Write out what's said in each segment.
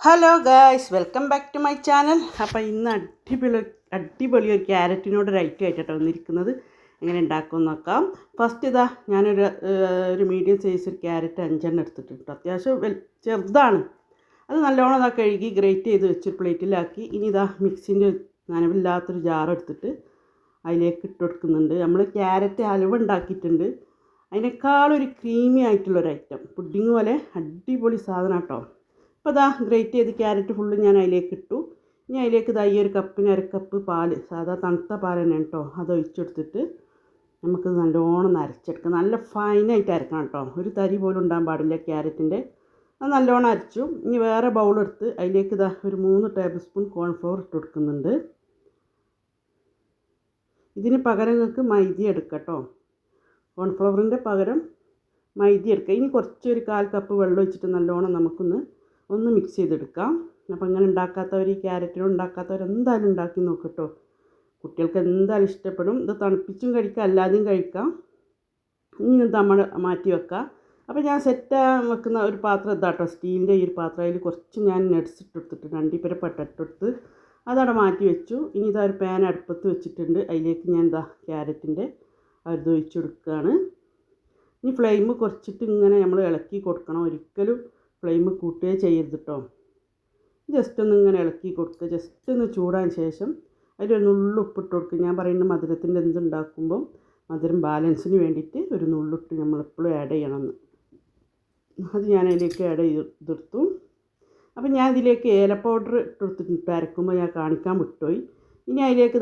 Hello guys, welcome back to my channel. അപ്പോൾ ഇന്ന് അടിപൊളി ഒരു ക്യാരറ്റിനോട് ഒരു ഐറ്റം ആയിട്ടാണ് വന്നിരിക്കുന്നത്. എങ്ങനെ ഉണ്ടാക്കുമെന്ന് നോക്കാം. ഫസ്റ്റ് ഇതാ ഞാനൊരു മീഡിയം സൈസ് ഒരു ക്യാരറ്റ് 5 എടുത്തിട്ടുണ്ട്. അത്യാവശ്യം ചെറുതാണ്. അത് നല്ലോണം കഴുകി ഗ്രേറ്റ് ചെയ്ത് വെച്ച് പ്ലേറ്റിലാക്കി. ഇനി ഇതാ മിക്സിൻ്റെ നനവില്ലാത്തൊരു ജാർ എടുത്തിട്ട് അതിലേക്ക് ഇട്ട് കൊടുക്കുന്നുണ്ട്. നമ്മൾ ക്യാരറ്റ് ഹലുവ ഉണ്ടാക്കിയിട്ടുണ്ട്. അതിനേക്കാളൊരു ക്രീമി ആയിട്ടുള്ളൊരു ഐറ്റം, പുഡിങ് പോലെ അടിപൊളി സാധനം കേട്ടോ. അപ്പോൾ അതാ ഗ്രേറ്റ് ചെയ്ത് ക്യാരറ്റ് ഫുള്ള് ഞാൻ അതിലേക്ക് ഇട്ടു. ഇനി അതിലേക്ക് ഇതാ ഈ ഒരു കപ്പിന് 1 കപ്പ് പാൽ, സാധാ തണുത്ത പാൽ തന്നെ കേട്ടോ, അത് ഒഴിച്ചെടുത്തിട്ട് നമുക്ക് നല്ലോണം അരച്ചെടുക്കാം. നല്ല ഫൈനായിട്ട് അരക്കണം കേട്ടോ, ഒരു തരി പോലും ഉണ്ടാകാൻ പാടില്ല ക്യാരറ്റിൻ്റെ. അത് നല്ലോണം അരച്ചു. ഇനി വേറെ ബൗളെടുത്ത് അതിലേക്ക് ഇതാ ഒരു 3 ടേബിൾ സ്പൂൺ കോൺഫ്ലവർ ഇട്ട് കൊടുക്കുന്നുണ്ട്. ഇതിന് പകരം നിങ്ങൾക്ക് മൈദ എടുക്കാം കേട്ടോ. കോൺഫ്ലവറിൻ്റെ പകരം മൈദ എടുക്കുക. ഇനി കുറച്ചൊരു 1/4 കപ്പ് വെള്ളം ഒഴിച്ചിട്ട് നല്ലോണം നമുക്കൊന്ന് മിക്സ് ചെയ്തെടുക്കാം. അപ്പോൾ അങ്ങനെ ഉണ്ടാക്കാത്തവർ, ഈ ക്യാരറ്റിനോട് ഉണ്ടാക്കാത്തവർ എന്തായാലും ഉണ്ടാക്കി നോക്കട്ടോ. കുട്ടികൾക്ക് എന്തായാലും ഇഷ്ടപ്പെടും. ഇത് തണുപ്പിച്ചും കഴിക്കാം, അല്ലാതെയും കഴിക്കാം. ഇനി ഇത് നമ്മൾ മാറ്റി വെക്കാം. അപ്പോൾ ഞാൻ വെക്കുന്ന ഒരു പാത്രം ഇതാട്ടോ, സ്റ്റീലിൻ്റെ ഈ ഒരു പാത്രം. അതിൽ കുറച്ച് ഞാൻ നട്ട്സ് ഇട്ടെടുത്തിട്ട് അണ്ടിപ്പരിപ്പ് ഇട്ടെടുത്ത് അതവിടെ മാറ്റി വെച്ചു. ഇനി ഇതാ ഒരു പാൻ അടുപ്പത്ത് വെച്ചിട്ടുണ്ട്. അതിലേക്ക് ഞാൻ ക്യാരറ്റിൻ്റെ അത് ഒഴിച്ച് കൊടുക്കുകയാണ്. ഇനി ഫ്ലെയിം കുറച്ചിട്ട് ഇങ്ങനെ നമ്മൾ ഇളക്കി കൊടുക്കണം. ഒരിക്കലും ഫ്ലെയിം കൂട്ടുകയോ ചെയ്യരുത് കേട്ടോ. ജസ്റ്റ് ഒന്ന് ഇങ്ങനെ ഇളക്കി കൊടുക്കുക. ജസ്റ്റ് ഒന്ന് ചൂടാൻ ശേഷം അതിലൊരു നുള്ളു ഉപ്പിട്ട് കൊടുക്കുക. ഞാൻ പറയുന്നത് മധുരത്തിൻ്റെ എന്തുണ്ടാക്കുമ്പം മധുരം ബാലൻസിന് വേണ്ടിയിട്ട് ഒരു നുള്ളിട്ട് നമ്മളെപ്പോഴും ആഡ് ചെയ്യണമെന്ന്. അത് ഞാൻ അതിലേക്ക് ആഡ് ചെയ്തെടുത്തു. അപ്പം ഞാൻ ഇതിലേക്ക് ഏല പൗഡർ ഇട്ടെടുത്തിട്ട് അരക്കുമ്പോൾ ഞാൻ കാണിക്കാൻ വിട്ടുപോയി. ഇനി അതിലേക്ക്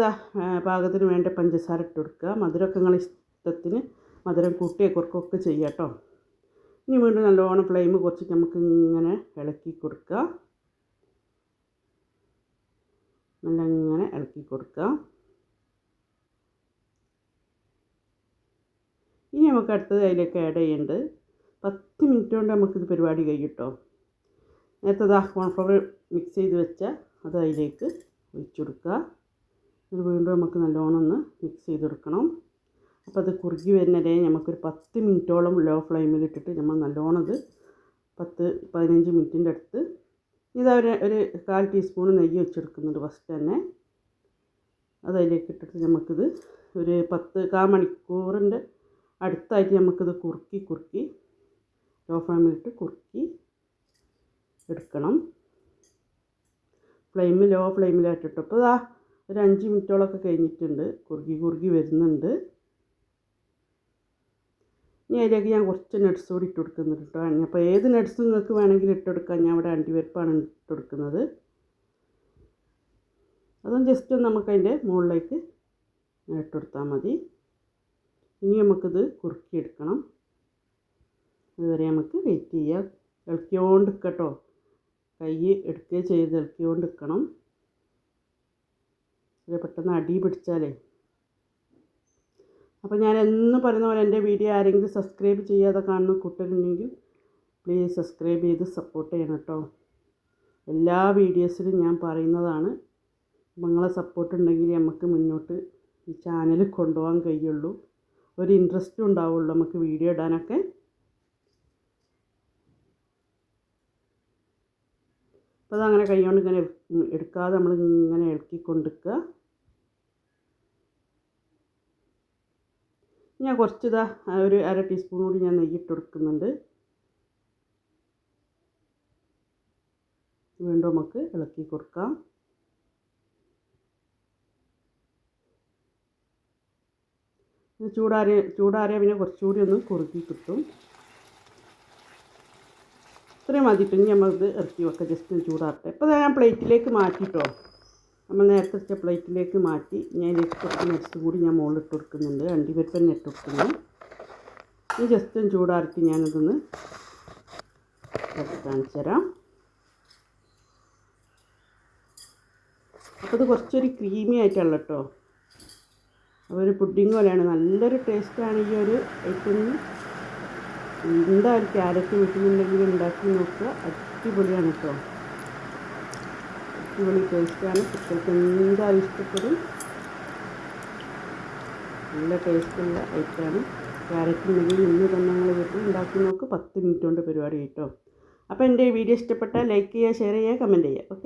പാകത്തിന് വേണ്ട പഞ്ചസാര ഇട്ട് കൊടുക്കുക. മധുരമൊക്കെ നിങ്ങളുടെ ഇഷ്ടത്തിന് മധുരം കൂട്ടിയോ കുറക്കൊക്കെ ചെയ്യാം കേട്ടോ. ഇനി വീണ്ടും നല്ലോണം ഫ്ലെയിം കുറച്ചിട്ട് നമുക്ക് ഇങ്ങനെ ഇളക്കി കൊടുക്കുക. ഇങ്ങനെ ഇളക്കി കൊടുക്കുക. ഇനി നമുക്ക് അടുത്തത് അതിലേക്ക് ആഡ് ചെയ്യേണ്ടത് 10 മിനിറ്റ് കൊണ്ട് നമുക്കിത് പരിപാടി കഴിയും കേട്ടോ. നേരത്തെ കോൺഫ്ലവർ മിക്സ് ചെയ്ത് വെച്ച അത് അതിലേക്ക് ഒഴിച്ചു കൊടുക്കുക. ഇത് വീണ്ടും നമുക്ക് നല്ലോണം ഒന്ന് മിക്സ് ചെയ്തെടുക്കണം. അപ്പോൾ അത് കുറുകി വരുന്നതേ നമുക്കൊരു 10 മിനിറ്റോളം ലോ ഫ്ലെയിമിൽ ഇട്ടിട്ട് നമ്മൾ നല്ലോണം അത് 10-15 മിനിറ്റിൻ്റെ അടുത്ത് ഇത് ഒരു 1/4 ടീസ്പൂൺ നെയ്യ് വെച്ചെടുക്കുന്നുണ്ട് ഫസ്റ്റ് തന്നെ. അത് അതിലേക്ക് ഇട്ടിട്ട് നമുക്കിത് ഒരു 10-15 മണിക്കൂറിൻ്റെ അടുത്തായിട്ട് നമുക്കിത് കുറുക്കി ലോ ഫ്ലെയിമിലിട്ട് കുറുക്കി എടുക്കണം. ലോ ഫ്ലെയിമിലായിട്ടിട്ട് അപ്പോൾ ഒരു 5 മിനിറ്റോളമൊക്കെ കഴിഞ്ഞിട്ടുണ്ട്. കുറുകി വരുന്നുണ്ട്. ഇനി അതിലേക്ക് ഞാൻ കുറച്ച് നട്ട്സ് കൂടി ഇട്ട് കൊടുക്കുന്നുണ്ട് കേട്ടോ. അപ്പോൾ ഏത് നട്ട്സ് നിങ്ങൾക്ക് വേണമെങ്കിൽ ഇട്ടെടുക്കാം. ഞാൻ ഇവിടെ അണ്ടിപ്പരിപ്പാണ് ഇട്ടെടുക്കുന്നത്. അതും ജസ്റ്റ് ഒന്ന് നമുക്കതിൻ്റെ മുകളിലേക്ക് ഇട്ടെടുത്താൽ മതി. ഇനി നമുക്കിത് കുറുക്കിയെടുക്കണം. അതുവരെ നമുക്ക് വെയിറ്റ് ചെയ്യാം. ഇളക്കിയോണ്ട് കേട്ടോ, കൈ എടുക്കുകയോ ചെയ്ത് ഇളക്കിയോണ്ട് നിൽക്കണം. പെട്ടെന്ന് അടി പിടിച്ചാലേ. അപ്പോൾ ഞാൻ എന്നും പറയുന്ന പോലെ എൻ്റെ വീഡിയോ ആരെങ്കിലും സബ്സ്ക്രൈബ് ചെയ്യാതെ കാണുന്ന കൂട്ടരുണ്ടെങ്കിൽ പ്ലീസ് സബ്സ്ക്രൈബ് ചെയ്ത് സപ്പോർട്ട് ചെയ്യണം കേട്ടോ. എല്ലാ വീഡിയോസിലും ഞാൻ പറയുന്നതാണ്. നിങ്ങളെ സപ്പോർട്ട് ഉണ്ടെങ്കിൽ നമുക്ക് മുന്നോട്ട് ഈ ചാനൽ കൊണ്ടുപോകാൻ കഴിയുള്ളൂ. ഒരു ഇൻട്രസ്റ്റും ഉണ്ടാവുള്ളൂ നമുക്ക് വീഡിയോ ഇടാനൊക്കെ. അപ്പോൾ അതങ്ങനെ കൈകൊണ്ട് ഇങ്ങനെ എടുക്കാതെ നമ്മൾ ഇങ്ങനെ ഇളക്കിക്കൊണ്ടിരിക്കുക. ഞാൻ കുറച്ച് ഒരു 1/2 ടീസ്പൂൺ കൂടി ഞാൻ നെയ്യ് ഇട്ട് കൊടുക്കുന്നുണ്ട്. വീണ്ടും നമുക്ക് ഇളക്കി കൊടുക്കാം. ചൂടാറിയ പിന്നെ കുറച്ചുകൂടി ഒന്ന് കുറുക്കി കിട്ടും. ഇത്രയും മതി. പിന്നെ നമ്മളിത് ഇറക്കി വെക്കാം. ജസ്റ്റ് ചൂടാറട്ടെ. ഇപ്പോൾ ഞാൻ പ്ലേറ്റിലേക്ക് മാറ്റിട്ടോ. നമ്മൾ നേരത്തെ വെച്ച പ്ലേറ്റിലേക്ക് മാറ്റി ഞാൻ ഇതിലേക്ക് കുറച്ച് നട്ട്സ് കൂടി ഞാൻ മുകളിലിട്ട് കൊടുക്കുന്നുണ്ട്. അണ്ടിപ്പരിപ്പ് തന്നെ ഇട്ട് കൊടുക്കുന്നു. ഇനി ജസ്റ്റ് ചൂടാക്കി ഞാനിതൊന്ന് കാണിച്ചു തരാം. അപ്പോൾ ഇത് കുറച്ചൊരു ക്രീമി ആയിട്ടുള്ള കേട്ടോ. അപ്പോൾ ഒരു പുഡിങ് പോലെയാണ്. നല്ലൊരു ടേസ്റ്റാണ് ഈ ഒരു ഐറ്റമിന്. എന്തായാലും ക്യാരറ്റ് വീട്ടിലുണ്ടെങ്കിൽ ഉണ്ടാക്കി നോക്കുക. അടിപൊളിയാണ് കേട്ടോ. അടിപൊളി ടേസ്റ്റാണ്. കുട്ടികൾക്ക് എന്തായാലും ഇഷ്ടപ്പെടും. നല്ല ടേസ്റ്റുള്ള ഐറ്റമാണ്. ക്യാരറ്റ് ഉണ്ടെങ്കിൽ ഇന്ന് തന്നെ നിങ്ങൾ വീട്ടിൽ ഉണ്ടാക്കി നോക്ക്. 10 മിനിറ്റ് കൊണ്ട് പരിപാടി കേട്ടോ. അപ്പോൾ എൻ്റെ ഈ വീഡിയോ ഇഷ്ടപ്പെട്ടാൽ ലൈക്ക് ചെയ്യുക, ഷെയർ ചെയ്യുക, കമൻറ്റ് ചെയ്യുക. ഓക്കെ.